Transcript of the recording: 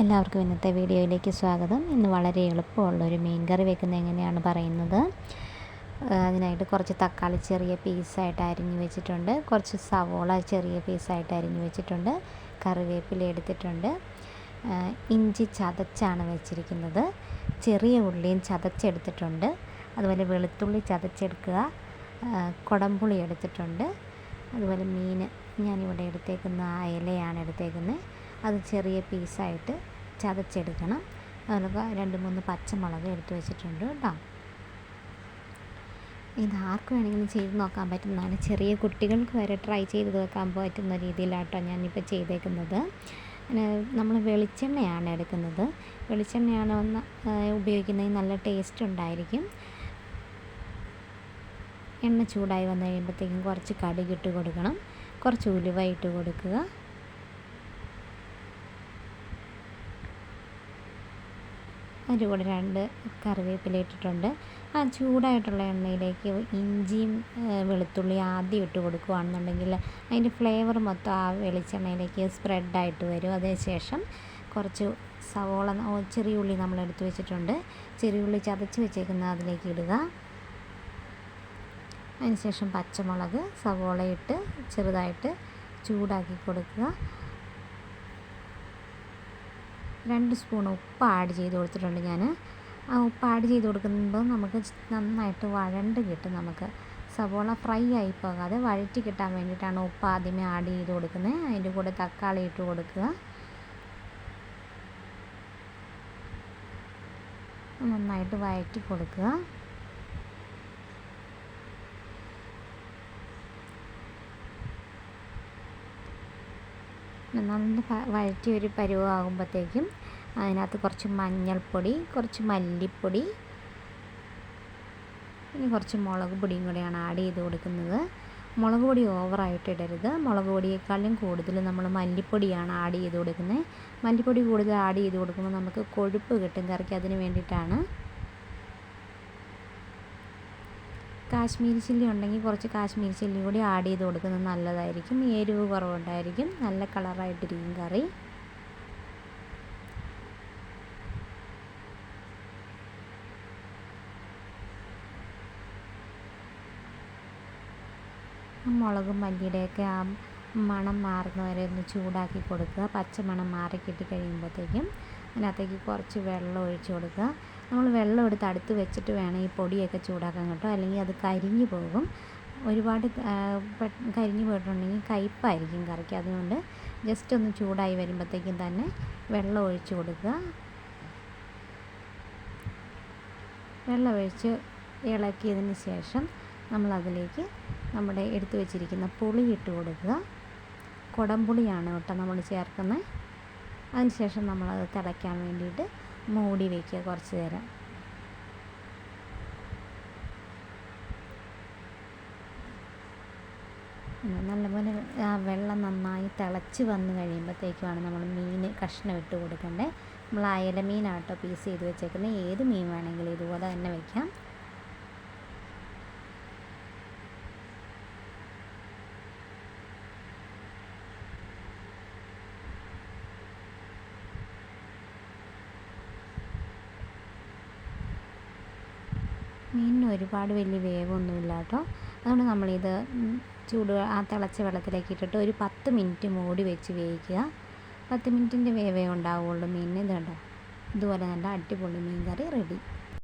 എല്ലാവർക്കും ഇന്നത്തെ വീഡിയോയിലേക്ക് സ്വാഗതം. ഇന്ന് വളരെ എളുപ്പമുള്ളൊരു മീൻ കറി വെക്കുന്നത് എങ്ങനെയാണ് പറയുന്നത്. അതിനായിട്ട് കുറച്ച് തക്കാളി ചെറിയ പീസായിട്ട് അരിഞ്ഞു വെച്ചിട്ടുണ്ട്, കുറച്ച് സവോള ചെറിയ പീസായിട്ട് അരിഞ്ഞു വെച്ചിട്ടുണ്ട്, കറിവേപ്പില എടുത്തിട്ടുണ്ട്, ഇഞ്ചി ചതച്ചാണ് വെച്ചിരിക്കുന്നത്, ചെറിയ ഉള്ളിയും ചതച്ചെടുത്തിട്ടുണ്ട്, അതുപോലെ വെളുത്തുള്ളി ചതച്ചെടുക്കുക, കുടംപുളി എടുത്തിട്ടുണ്ട്, അതുപോലെ മീൻ ഞാനിവിടെ എടുത്തേക്കുന്ന അയലയാണ് എടുത്തേക്കുന്നത്, അത് ചെറിയ പീസായിട്ട് ചതച്ചെടുക്കണം. അതുപോലെ 2-3 പച്ചമുളക് എടുത്ത് വെച്ചിട്ടുണ്ട് കേട്ടോ. ഇത് ആർക്ക് വേണമെങ്കിലും ചെയ്ത് നോക്കാൻ പറ്റുന്നതാണ്. ചെറിയ കുട്ടികൾക്ക് വരെ ട്രൈ ചെയ്ത് നോക്കാൻ പറ്റുന്ന രീതിയിലാട്ടോ ഞാനിപ്പോൾ ചെയ്തേക്കുന്നത്. നമ്മൾ വെളിച്ചെണ്ണയാണ് എടുക്കുന്നത്. വെളിച്ചെണ്ണയാണ് ഉപയോഗിക്കുന്നത്, നല്ല ടേസ്റ്റ് ഉണ്ടായിരിക്കും. എണ്ണ ചൂടായി വന്നു കഴിയുമ്പോഴത്തേക്കും കുറച്ച് കടുക് ഇട്ട് കൊടുക്കണം, കുറച്ച് ഉലുവ ഇട്ട് കൊടുക്കുക, അതിൻ്റെ കൂടെ 2 കറിവേപ്പില ഇട്ടിട്ടുണ്ട്. ആ ചൂടായിട്ടുള്ള എണ്ണയിലേക്ക് ഇഞ്ചിയും വെളുത്തുള്ളി ആദ്യം ഇട്ട് കൊടുക്കുകയാണെന്നുണ്ടെങ്കിൽ അതിൻ്റെ ഫ്ലേവർ മൊത്തം ആ വെളിച്ചെണ്ണയിലേക്ക് സ്പ്രെഡായിട്ട് വരും. അതിനുശേഷം കുറച്ച് സവോള ചെറിയ ഉള്ളി നമ്മൾ എടുത്ത് വെച്ചിട്ടുണ്ട്, ചെറിയ ഉള്ളി ചതച്ച് വെച്ചേക്കുന്ന അതിലേക്ക് ഇടുക. അതിനുശേഷം പച്ചമുളക് സവോള ഇട്ട് ചെറുതായിട്ട് ചൂടാക്കി കൊടുക്കുക. 2 സ്പൂൺ ഉപ്പ് ആഡ് ചെയ്ത് കൊടുത്തിട്ടുണ്ട് ഞാൻ. ആ ഉപ്പ് ആഡ് ചെയ്ത് കൊടുക്കുമ്പോൾ നമുക്ക് നന്നായിട്ട് വഴണ്ട് കിട്ടും. നമുക്ക് സവോള ഫ്രൈ ആയി പോകാതെ വഴറ്റി കിട്ടാൻ വേണ്ടിയിട്ടാണ് ഉപ്പ് ആദ്യമേ ആഡ് ചെയ്ത് കൊടുക്കുന്നത്. അതിൻ്റെ കൂടെ തക്കാളി ഇട്ട് കൊടുക്കുക, നന്നായിട്ട് വഴറ്റി കൊടുക്കുക. നന്നായി വഴറ്റി ഒരു പരുവമാകുമ്പോഴത്തേക്കും അതിനകത്ത് കുറച്ച് മഞ്ഞൾപ്പൊടി, കുറച്ച് മല്ലിപ്പൊടി, ഇനി കുറച്ച് മുളക് പൊടിയും കൂടെയാണ് ആഡ് ചെയ്ത് കൊടുക്കുന്നത്. മുളക് പൊടി ഓവറായിട്ട് ഇടരുത്. മുളക് പൊടിയേക്കാളും കൂടുതൽ നമ്മൾ മല്ലിപ്പൊടിയാണ് ആഡ് ചെയ്ത് കൊടുക്കുന്നത്. മല്ലിപ്പൊടി കൂടുതൽ ആഡ് ചെയ്ത് കൊടുക്കുമ്പോൾ നമുക്ക് കൊഴുപ്പ് കിട്ടും കറിക്ക്, അതിന് വേണ്ടിയിട്ടാണ്. കാശ്മീരി ചില്ലി ഉണ്ടെങ്കിൽ കുറച്ച് കാശ്മീരി ചില്ലി കൂടി ആഡ് ചെയ്ത് കൊടുക്കുന്നത് നല്ലതായിരിക്കും. എരിവ് കുറവുണ്ടായിരിക്കും, നല്ല കളറായിട്ടിരിക്കും കറി. മുളകും മല്ലിയുടെയൊക്കെ ആ മണം മാറുന്നവരെ ഒന്ന് ചൂടാക്കി കൊടുക്കുക. പച്ചമണം മാറി കിട്ടി കഴിയുമ്പോഴത്തേക്കും അതിനകത്തേക്ക് കുറച്ച് വെള്ളം ഒഴിച്ച് കൊടുക്കുക. നമ്മൾ വെള്ളം എടുത്ത് അടുത്ത് വെച്ചിട്ട് വേണം ഈ പൊടിയൊക്കെ ചൂടാക്കാൻ കേട്ടോ, അല്ലെങ്കിൽ അത് കരിഞ്ഞു പോകും. ഒരുപാട് കരിഞ്ഞു പോയിട്ടുണ്ടെങ്കിൽ കയ്പ്പായിരിക്കും കറിക്ക്. അതുകൊണ്ട് ജസ്റ്റ് ഒന്ന് ചൂടായി വരുമ്പോഴത്തേക്കും തന്നെ വെള്ളം ഒഴിച്ച് കൊടുക്കുക. വെള്ളം ഒഴിച്ച് ഇളക്കിയതിന് ശേഷം നമ്മളതിലേക്ക് നമ്മുടെ എടുത്തു വെച്ചിരിക്കുന്ന പുളി ഇട്ട് കൊടുക്കുക. കുടംപുളിയാണ് കേട്ടോ നമ്മൾ ചേർക്കുന്നത്. അതിനുശേഷം നമ്മളത് തിളയ്ക്കാൻ വേണ്ടിയിട്ട് മൂടി വയ്ക്കുക കുറച്ച് നേരം. നല്ലപോലെ ആ വെള്ളം നന്നായി തിളച്ച് വന്ന് കഴിയുമ്പോഴത്തേക്കുമാണ് നമ്മൾ മീൻ കഷ്ണം ഇട്ട് കൊടുക്കേണ്ടത്. നമ്മൾ അയല മീനാട്ടോ പീസ് ചെയ്ത് വെച്ചേക്കുന്നത്. ഏത് മീൻ വേണമെങ്കിലും ഇതുപോലെ തന്നെ വയ്ക്കാം. മീനിന് ഒരുപാട് വലിയ വേവൊന്നുമില്ല കേട്ടോ. അതുകൊണ്ട് നമ്മളിത് ആ തിളച്ച വെള്ളത്തിലേക്ക് ഇട്ടിട്ട് ഒരു 10 മിനിറ്റ് മൂടി വെച്ച് വേവിക്കുക. 10 മിനിറ്റിൻ്റെ വേവേ ഉണ്ടാവുള്ളൂ മീനിന്. ഇത് കണ്ടോ, ഇതുപോലെ നല്ല അടിപൊളി മീൻ കറി റെഡി.